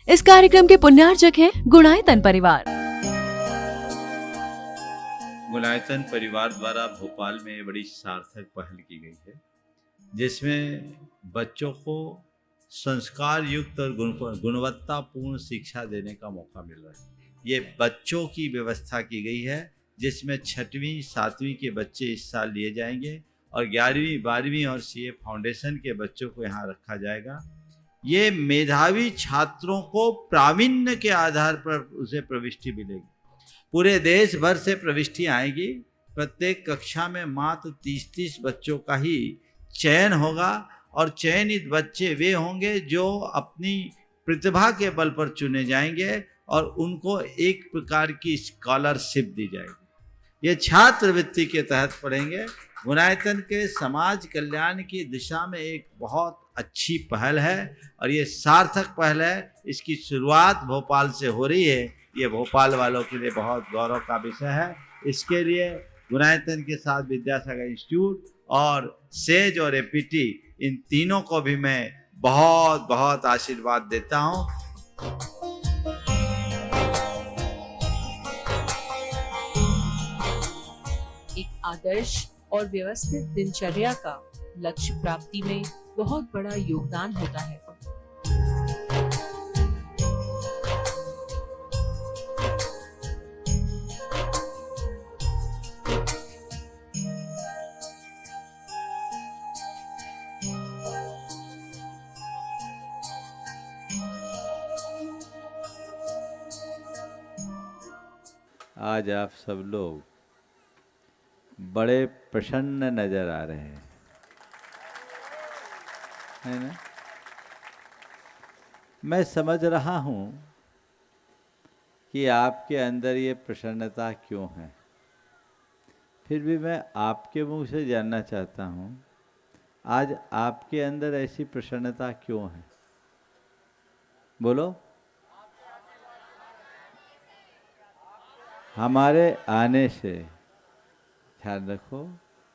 इस कार्यक्रम के पुण्यार्चक हैं गुणायतन परिवार। गुणायतन परिवार द्वारा भोपाल में बड़ी सार्थक पहल की गई है, जिसमें बच्चों को संस्कार युक्त और गुणवत्तापूर्ण शिक्षा देने का मौका मिल रहा है। ये बच्चों की व्यवस्था की गई है, जिसमें 6वीं 7वीं के बच्चे इस साल लिए जाएंगे और 11वीं 12वीं और सीए फाउंडेशन के बच्चों को यहाँ रखा जाएगा। ये मेधावी छात्रों को प्रावीण्य के आधार पर उसे प्रविष्टि मिलेगी। पूरे देश भर से प्रविष्टि आएगी। प्रत्येक कक्षा में मात्र 30-30 बच्चों का ही चयन होगा और चयनित बच्चे वे होंगे जो अपनी प्रतिभा के बल पर चुने जाएंगे और उनको एक प्रकार की स्कॉलरशिप दी जाएगी। ये छात्रवृत्ति के तहत पढ़ेंगे। गुणायतन के समाज कल्याण की दिशा में एक बहुत अच्छी पहल है और ये सार्थक पहल है। इसकी शुरुआत भोपाल से हो रही है। ये भोपाल वालों के लिए बहुत गौरव का विषय है। इसके लिए गुणायतन के साथ विद्यासागर इंस्टीट्यूट और सेज और एपीटी, इन तीनों को भी मैं बहुत बहुत आशीर्वाद देता हूँ। एक आदर्श और व्यवस्थित दिनचर्या का लक्ष्य प्राप्ति में बहुत बड़ा योगदान होता है। आज आप सब लोग बड़े प्रसन्न नजर आ रहे हैं, है ना? मैं समझ रहा हूँ कि आपके अंदर ये प्रसन्नता क्यों है। फिर भी मैं आपके मुंह से जानना चाहता हूँ, आज आपके अंदर ऐसी प्रसन्नता क्यों है? बोलो। हमारे आने से, ध्यान रखो,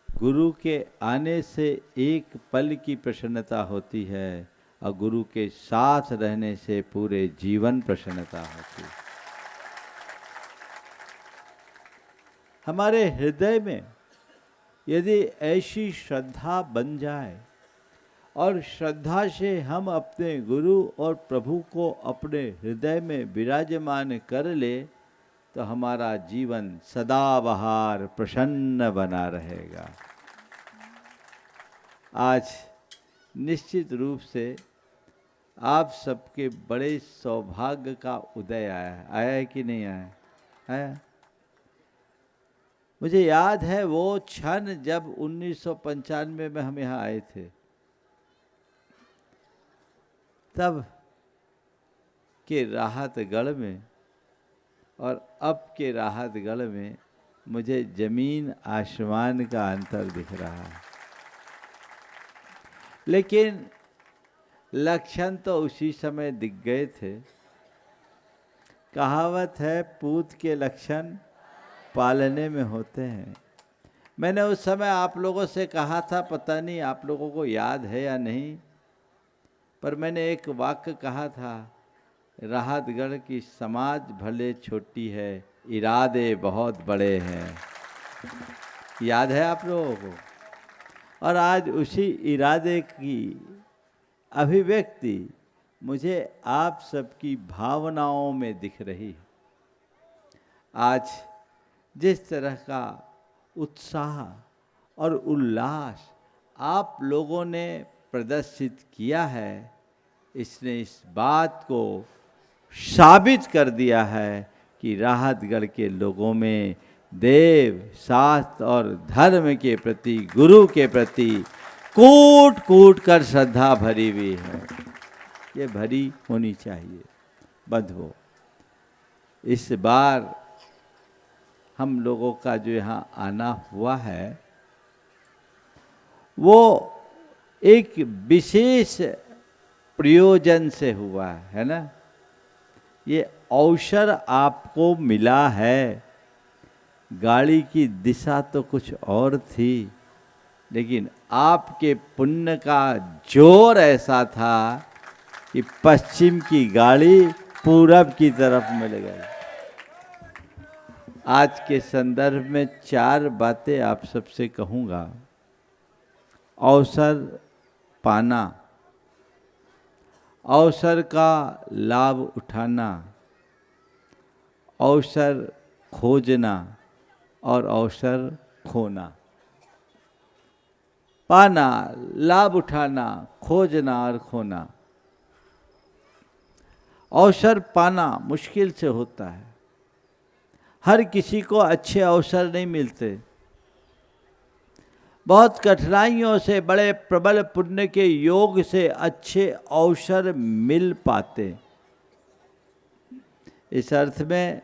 गुरु के आने से एक पल की प्रसन्नता होती है और गुरु के साथ रहने से पूरे जीवन प्रसन्नता होती है। हमारे हृदय में यदि ऐसी श्रद्धा बन जाए और श्रद्धा से हम अपने गुरु और प्रभु को अपने हृदय में विराजमान कर ले, तो हमारा जीवन सदाबहार प्रसन्न बना रहेगा। आज निश्चित रूप से आप सबके बड़े सौभाग्य का उदय आया है कि नहीं आया? आया। मुझे याद है वो क्षण जब 1995 में हम यहाँ आए थे। तब के राहतगढ़ में और अब के राहतगढ़ में मुझे जमीन आसमान का अंतर दिख रहा है, लेकिन लक्षण तो उसी समय दिख गए थे। कहावत है, पूत के लक्षण पालने में होते हैं। मैंने उस समय आप लोगों से कहा था, पता नहीं आप लोगों को याद है या नहीं, पर मैंने एक वाक्य कहा था, राहतगढ़ की समाज भले छोटी है, इरादे बहुत बड़े हैं। याद है आप लोगों को? और आज उसी इरादे की अभिव्यक्ति मुझे आप सबकी भावनाओं में दिख रही है। आज जिस तरह का उत्साह और उल्लास आप लोगों ने प्रदर्शित किया है, इसने इस बात को साबित कर दिया है कि राहतगढ़ के लोगों में देव, शास्त्र और धर्म के प्रति, गुरु के प्रति कूट कूट कर श्रद्धा भरी हुई है। ये भरी होनी चाहिए, बंद हो। इस बार हम लोगों का जो यहाँ आना हुआ है वो एक विशेष प्रयोजन से हुआ है ना। ये अवसर आपको मिला है। गाड़ी की दिशा तो कुछ और थी, लेकिन आपके पुण्य का जोर ऐसा था कि पश्चिम की गाड़ी पूरब की तरफ मिल गए। आज के संदर्भ में 4 बातें आप सबसे कहूँगा। अवसर पाना, अवसर का लाभ उठाना, अवसर खोजना और अवसर खोना। पाना, लाभ उठाना, खोजना और खोना। अवसर पाना मुश्किल से होता है। हर किसी को अच्छे अवसर नहीं मिलते। बहुत कठिनाइयों से, बड़े प्रबल पुण्य के योग से अच्छे अवसर मिल पाते। इस अर्थ में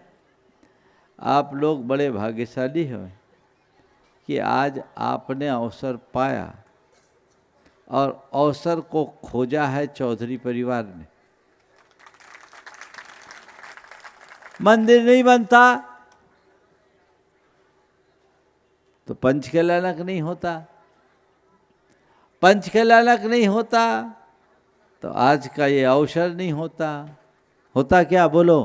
आप लोग बड़े भाग्यशाली हैं कि आज आपने अवसर पाया और अवसर को खोजा है चौधरी परिवार ने। मंदिर नहीं बनता तो पंचकल्याणक नहीं होता, पंचकल्याणक नहीं होता तो आज का ये अवसर नहीं होता। होता क्या बोलो?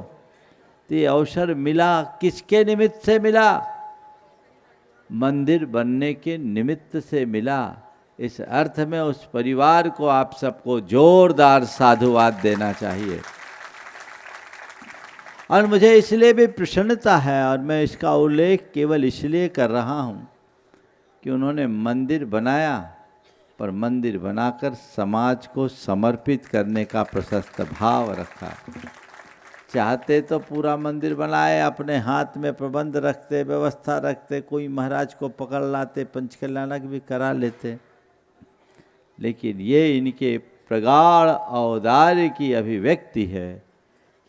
तो ये अवसर मिला किसके निमित्त से मिला? मंदिर बनने के निमित्त से मिला। इस अर्थ में उस परिवार को आप सबको जोरदार साधुवाद देना चाहिए। और मुझे इसलिए भी प्रसन्नता है, और मैं इसका उल्लेख केवल इसलिए कर रहा हूँ कि उन्होंने मंदिर बनाया, पर मंदिर बनाकर समाज को समर्पित करने का प्रशस्त भाव रखा। चाहते तो पूरा मंदिर बनाए, अपने हाथ में प्रबंध रखते, व्यवस्था रखते, कोई महाराज को पकड़ लाते, पंचकल्याणक भी करा लेते। लेकिन ये इनके प्रगाढ़ औदार्य की अभिव्यक्ति है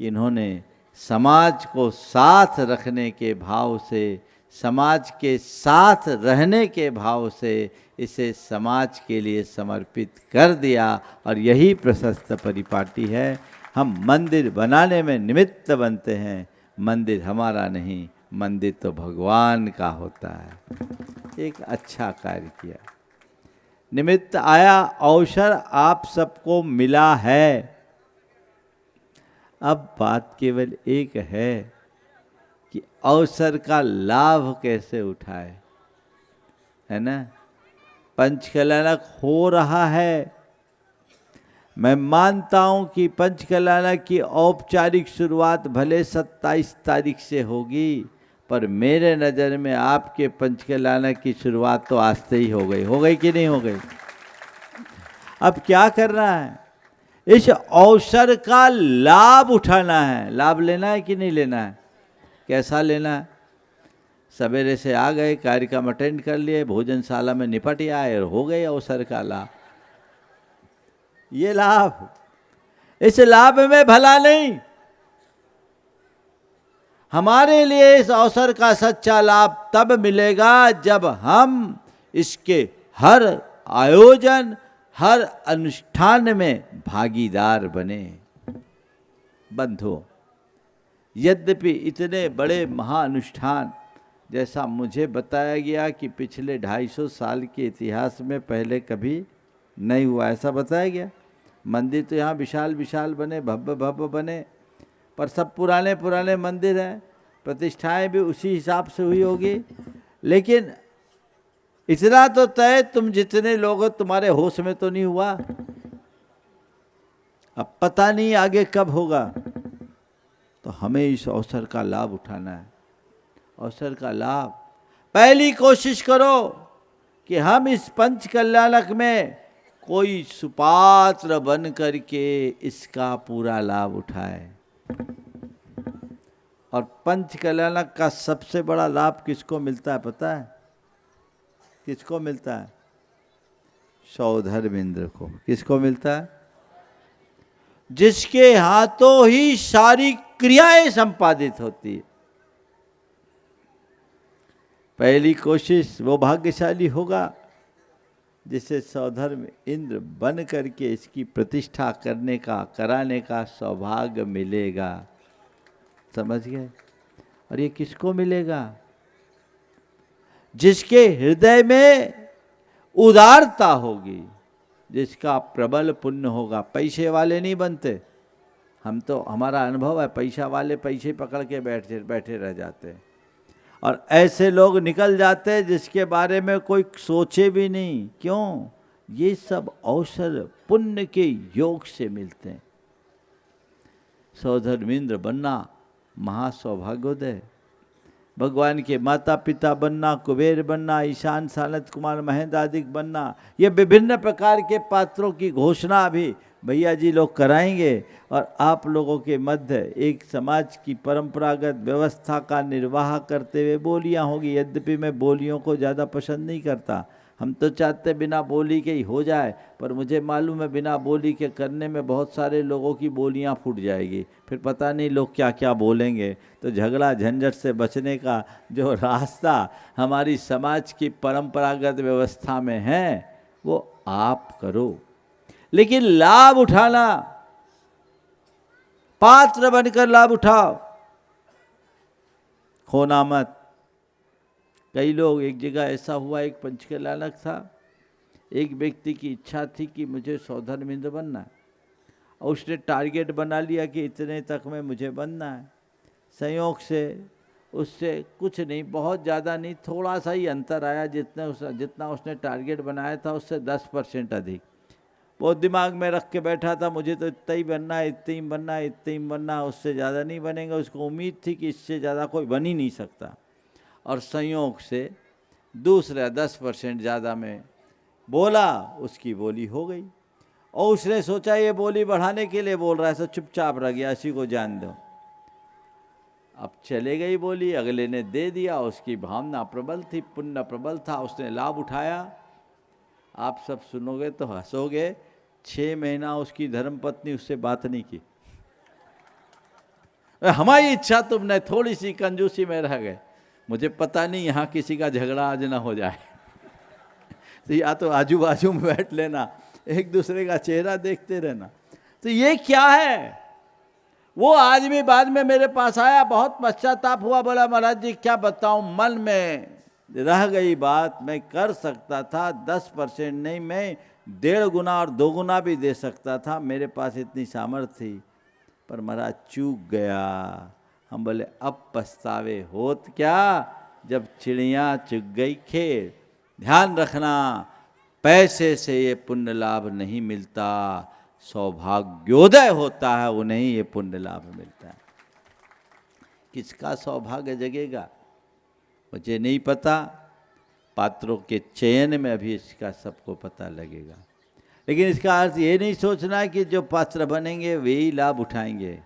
कि इन्होंने समाज को साथ रखने के भाव से, समाज के साथ रहने के भाव से इसे समाज के लिए समर्पित कर दिया। और यही प्रशस्त परिपाटी है। हम मंदिर बनाने में निमित्त बनते हैं। मंदिर हमारा नहीं, मंदिर तो भगवान का होता है। एक अच्छा कार्य किया, निमित्त आया, अवसर आप सबको मिला है। अब बात केवल एक है कि अवसर का लाभ कैसे उठाए, है ना? पंचकल्याणक हो रहा है। मैं मानता हूं कि पंचकल्याणक की औपचारिक शुरुआत भले 27 तारीख से होगी, पर मेरे नज़र में आपके पंचकल्याणक की शुरुआत तो आज से ही हो गई कि नहीं हो गई? अब क्या करना है? इस अवसर का लाभ उठाना है। लाभ लेना है कि नहीं लेना है? कैसा लेना है? सवेरे से आ गए, कार्यक्रम अटेंड कर लिए, भोजनशाला में निपट आए और हो गए अवसर का लाभ। ये लाभ, इस लाभ में भला नहीं। हमारे लिए इस अवसर का सच्चा लाभ तब मिलेगा जब हम इसके हर आयोजन, हर अनुष्ठान में भागीदार बने। बंधुओं, यद्यपि इतने बड़े महाअनुष्ठान, जैसा मुझे बताया गया कि पिछले 250 साल के इतिहास में पहले कभी नहीं हुआ, ऐसा बताया गया। मंदिर तो यहाँ विशाल विशाल बने, भव्य भव्य बने, पर सब पुराने पुराने मंदिर हैं। प्रतिष्ठाएं भी उसी हिसाब से हुई होगी। लेकिन इतना तो तय, तुम जितने लोग हो तुम्हारे होश में तो नहीं हुआ। अब पता नहीं आगे कब होगा। तो हमें इस अवसर का लाभ उठाना है। अवसर का लाभ, पहली कोशिश करो कि हम इस पंचकल्याणक में कोई सुपात्र बन करके इसका पूरा लाभ उठाए। और पंचकल्याणक का सबसे बड़ा लाभ किसको मिलता है पता है? किसको मिलता है? सौधर्मेंद्र को। किसको मिलता है? जिसके हाथों ही सारी क्रियाएं संपादित होती है। पहली कोशिश वो भाग्यशाली होगा जिसे सौधर्म इंद्र बन करके इसकी प्रतिष्ठा करने का, कराने का सौभाग्य मिलेगा। समझ गए? और ये किसको मिलेगा? जिसके हृदय में उदारता होगी, जिसका प्रबल पुण्य होगा। पैसे वाले नहीं बनते, हम तो, हमारा अनुभव है, पैसा वाले पैसे पकड़ के बैठे बैठे रह जाते हैं, और ऐसे लोग निकल जाते हैं जिसके बारे में कोई सोचे भी नहीं। क्यों? ये सब अवसर पुण्य के योग से मिलते हैं। सौधर्मिंद्र बनना महासौभाग्योदय, भगवान के माता पिता बनना, कुबेर बनना, ईशान सानत कुमार महेंद्र आदि बनना, ये विभिन्न प्रकार के पात्रों की घोषणा भी भैया जी लोग कराएंगे। और आप लोगों के मध्य एक समाज की परंपरागत व्यवस्था का निर्वाह करते हुए बोलियां होगी। यद्यपि मैं बोलियों को ज़्यादा पसंद नहीं करता, हम तो चाहते बिना बोली के ही हो जाए, पर मुझे मालूम है बिना बोली के करने में बहुत सारे लोगों की बोलियां फूट जाएगी, फिर पता नहीं लोग क्या क्या बोलेंगे। तो झगड़ा झंझट से बचने का जो रास्ता हमारी समाज की परंपरागत व्यवस्था में है वो आप करो, लेकिन लाभ उठाना, पात्र बनकर लाभ उठाओ, खोना मत। कई लोग, एक जगह ऐसा हुआ, एक पंचकलानक था, एक व्यक्ति की इच्छा थी कि मुझे सौधर्मिंद्र बनना है, और उसने टारगेट बना लिया कि इतने तक में मुझे बनना है। संयोग से उससे कुछ नहीं, बहुत ज़्यादा नहीं, थोड़ा सा ही अंतर आया, जितना उसने टारगेट बनाया था उससे 10% अधिक। वो दिमाग में रख के बैठा था मुझे तो इतना ही बनना है, इतना ही बनना है, इतना ही बनना है, उससे ज़्यादा नहीं बनेगा। उसको उम्मीद थी कि इससे ज़्यादा कोई बन ही नहीं सकता, और संयोग से दूसरा 10% ज़्यादा में बोला, उसकी बोली हो गई। और उसने सोचा ये बोली बढ़ाने के लिए बोल रहा है, तो चुपचाप रह गया, इसी को जान दो। अब चले गई बोली, अगले ने दे दिया, उसकी भावना प्रबल थी, पुण्य प्रबल था, उसने लाभ उठाया। आप सब सुनोगे तो हंसोगे, 6 महीना उसकी धर्मपत्नी उससे बात नहीं की। हमारी इच्छा तुमने, थोड़ी सी कंजूसी में रह गए, मुझे पता नहीं यहाँ किसी का झगड़ा आज ना हो जाए। तो या तो आजू बाजू में बैठ लेना, एक दूसरे का चेहरा देखते रहना। तो ये क्या है? वो आदमी बाद में मेरे पास आया, बहुत पश्चाताप हुआ, बोला महाराज जी क्या बताऊं, मन में रह गई बात, मैं कर सकता था 10% नहीं, मैं 1.5 गुना और 2 गुना भी दे सकता था, मेरे पास इतनी सामर्थ्य थी, पर महाराज चूक गया। हम बोले अब पछतावे होत क्या, जब चिड़िया चुग गई खेल। ध्यान रखना, पैसे से ये पुण्य लाभ नहीं मिलता, सौभाग्योदय होता है उन्हें ये पुण्य लाभ मिलता है। किसका सौभाग्य जगेगा मुझे नहीं पता, पात्रों के चयन में अभी इसका सबको पता लगेगा। लेकिन इसका अर्थ ये नहीं सोचना कि जो पात्र बनेंगे वे ही लाभ उठाएंगे।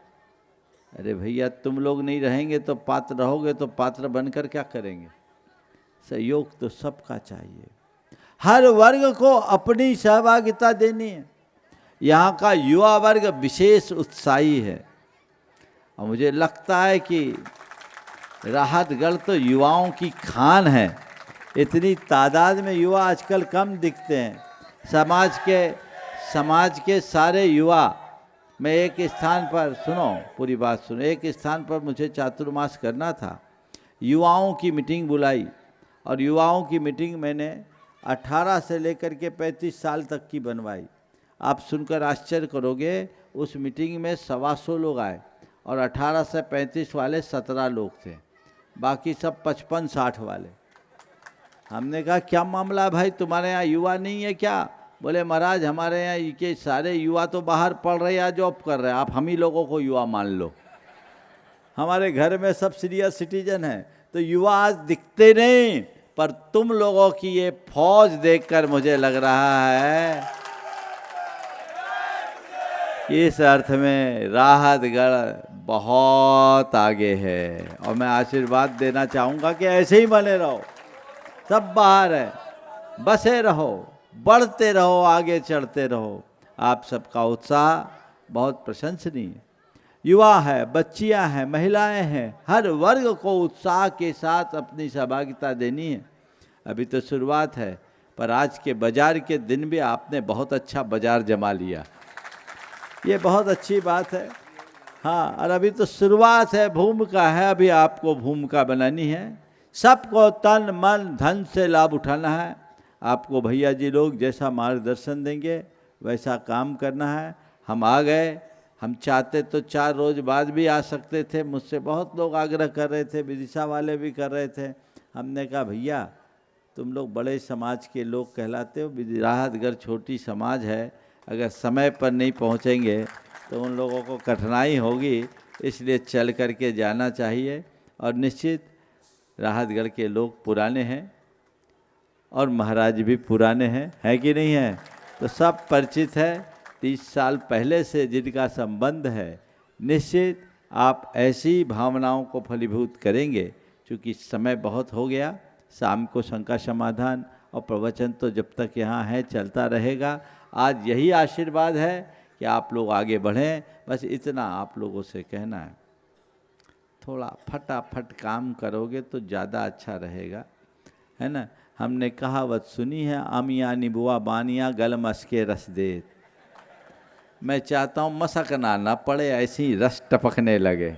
अरे भैया, तुम लोग नहीं रहेंगे तो पात्र रहोगे, तो पात्र बनकर क्या करेंगे? सहयोग तो सबका चाहिए, हर वर्ग को अपनी सहभागिता देनी है। यहाँ का युवा वर्ग विशेष उत्साही है, और मुझे लगता है कि राहतगढ़ तो युवाओं की खान है। इतनी तादाद में युवा आजकल कम दिखते हैं। समाज के सारे युवा, मैं एक स्थान पर, सुनो पूरी बात सुनो, एक स्थान पर मुझे चातुर्मास करना था, युवाओं की मीटिंग बुलाई, और युवाओं की मीटिंग मैंने 18 से लेकर के 35 साल तक की बनवाई। आप सुनकर आश्चर्य करोगे, उस मीटिंग में 125 लोग आए, और 18 से 35 वाले 17 लोग थे, बाकी सब 55-60 वाले। हमने कहा क्या मामला है भाई, तुम्हारे यहाँ युवा नहीं है क्या? बोले महाराज हमारे यहाँ के सारे युवा तो बाहर पढ़ रहे या जॉब कर रहे हैं, आप हम ही लोगों को युवा मान लो। हमारे घर में सब सीनियर सिटीजन हैं, तो युवा आज दिखते नहीं, पर तुम लोगों की ये फौज देखकर मुझे लग रहा है कि इस अर्थ में राहतगढ़ बहुत आगे है। और मैं आशीर्वाद देना चाहूँगा कि ऐसे ही बने रहो, सब बाहर है, बसे रहो, बढ़ते रहो, आगे चढ़ते रहो। आप सबका उत्साह बहुत प्रशंसनीय है। युवा है, बच्चियां हैं, महिलाएं हैं, हर वर्ग को उत्साह के साथ अपनी सहभागिता देनी है। अभी तो शुरुआत है, पर आज के बाजार के दिन भी आपने बहुत अच्छा बाजार जमा लिया, ये बहुत अच्छी बात है। हाँ, और अभी तो शुरुआत है, भूमिका है, अभी आपको भूमिका बनानी है। सबको तन मन धन से लाभ उठाना है। आपको भैया जी लोग जैसा मार्गदर्शन देंगे वैसा काम करना है। हम आ गए, हम चाहते तो 4 रोज बाद भी आ सकते थे, मुझसे बहुत लोग आग्रह कर रहे थे, विदिशा वाले भी कर रहे थे। हमने कहा भैया तुम लोग बड़े समाज के लोग कहलाते हो, राहतगढ़ छोटी समाज है, अगर समय पर नहीं पहुंचेंगे तो उन लोगों को कठिनाई होगी, इसलिए चल करके जाना चाहिए। और निश्चित राहतगढ़ के लोग पुराने हैं और महाराज भी पुराने हैं, है कि नहीं है? तो सब परिचित है, 30 साल पहले से जिनका संबंध है, निश्चित आप ऐसी भावनाओं को फलीभूत करेंगे। क्योंकि समय बहुत हो गया, शाम को शंका समाधान और प्रवचन तो जब तक यहाँ है चलता रहेगा। आज यही आशीर्वाद है कि आप लोग आगे बढ़ें, बस इतना आप लोगों से कहना है। थोड़ा फटाफट काम करोगे तो ज़्यादा अच्छा रहेगा, है ना। हमने कहावत सुनी है, आमिया निबुआ बानिया गल मस्के रस दे। मैं चाहता हूँ मसकना ना पड़े, ऐसे ही रस टपकने लगे,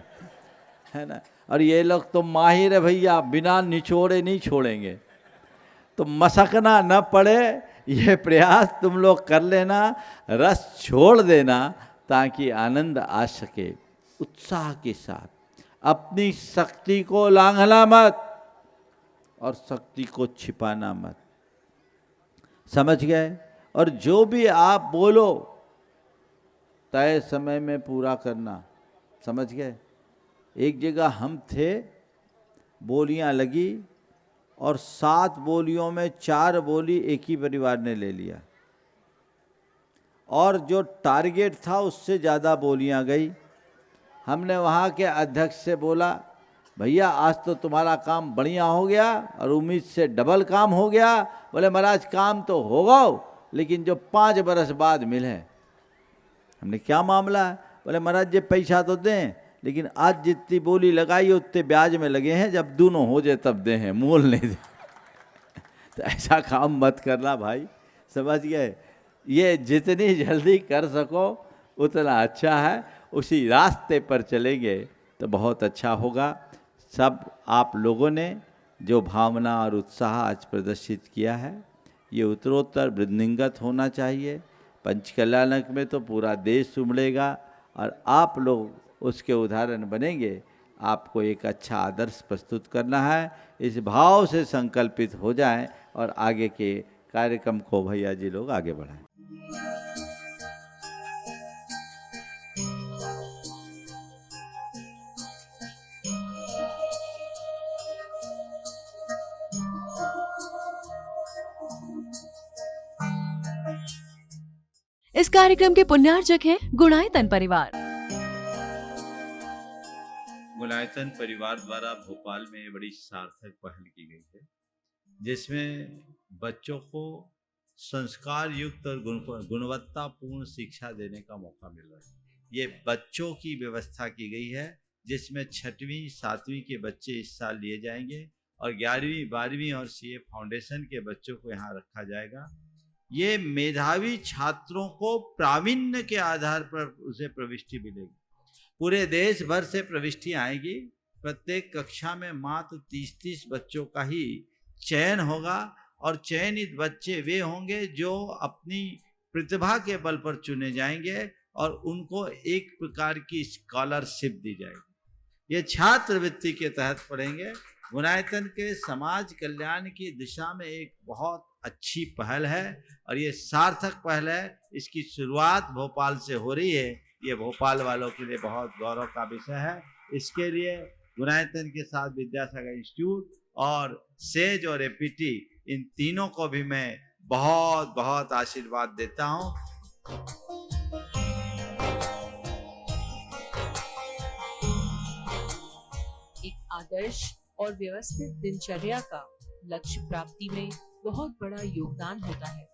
है ना। और ये लोग तो माहिर है भैया, बिना निचोड़े नहीं छोड़ेंगे। तो मसकना न पड़े ये प्रयास तुम लोग कर लेना, रस छोड़ देना, ताकि आनंद आ सके। उत्साह के साथ अपनी शक्ति को लांघना मत और शक्ति को छिपाना मत, समझ गए। और जो भी आप बोलो तय समय में पूरा करना, समझ गए। एक जगह हम थे, बोलियां लगी और 7 बोलियों में 4 बोली एक ही परिवार ने ले लिया, और जो टारगेट था उससे ज़्यादा बोलियां गई। हमने वहाँ के अध्यक्ष से बोला, भैया आज तो तुम्हारा काम बढ़िया हो गया और उम्मीद से डबल काम हो गया। बोले महाराज काम तो होगा, लेकिन जो 5 बरस बाद मिले। हमने क्या मामला है? बोले महाराज ये पैसा तो दें, लेकिन आज जितनी बोली लगाई उतने ब्याज में लगे हैं, जब दोनों हो जाए तब दे हैं, मोल नहीं दे। तो ऐसा काम मत करना भाई, समझ गए। ये जितनी जल्दी कर सको उतना अच्छा है, उसी रास्ते पर चलेंगे तो बहुत अच्छा होगा। सब आप लोगों ने जो भावना और उत्साह आज प्रदर्शित किया है, ये उत्तरोत्तर वृद्धिंगत होना चाहिए। पंचकल्याणक में तो पूरा देश उमड़ेगा और आप लोग उसके उदाहरण बनेंगे। आपको एक अच्छा आदर्श प्रस्तुत करना है, इस भाव से संकल्पित हो जाएं और आगे के कार्यक्रम को भैया जी लोग आगे बढ़ाएं। इस कार्यक्रम के पुण्यार्जक हैं गुणायतन परिवार। गुणायतन परिवार द्वारा भोपाल में बड़ी सार्थक पहल की गई है, जिसमें बच्चों को संस्कार युक्त और गुणवत्तापूर्ण शिक्षा देने का मौका मिल रहा है। ये बच्चों की व्यवस्था की गई है, जिसमें 6वीं 7वीं के बच्चे इस साल लिए जाएंगे और 11वीं 12वीं और सीए फाउंडेशन के बच्चों को यहाँ रखा जाएगा। ये मेधावी छात्रों को प्रावीण्य के आधार पर उसे प्रविष्टि मिलेगी। पूरे देश भर से प्रविष्टि आएगी। प्रत्येक कक्षा में मात्र 30-30 बच्चों का ही चयन होगा और चयनित बच्चे वे होंगे जो अपनी प्रतिभा के बल पर चुने जाएंगे और उनको एक प्रकार की स्कॉलरशिप दी जाएगी। ये छात्रवृत्ति के तहत पढ़ेंगे। गुणायतन के समाज कल्याण की दिशा में एक बहुत अच्छी पहल है और ये सार्थक पहल है। इसकी शुरुआत भोपाल से हो रही है। ये भोपाल वालों के लिए बहुत गौरव का विषय है। इसके लिए गुणायतन के साथ विद्यासागर इंस्टीट्यूट और सेज और एपीटी, इन तीनों को भी मैं बहुत बहुत आशीर्वाद देता हूँ। एक आदर्श और व्यवस्थित दिनचर्या का लक्ष्य प्राप्ति में बहुत बड़ा योगदान होता है।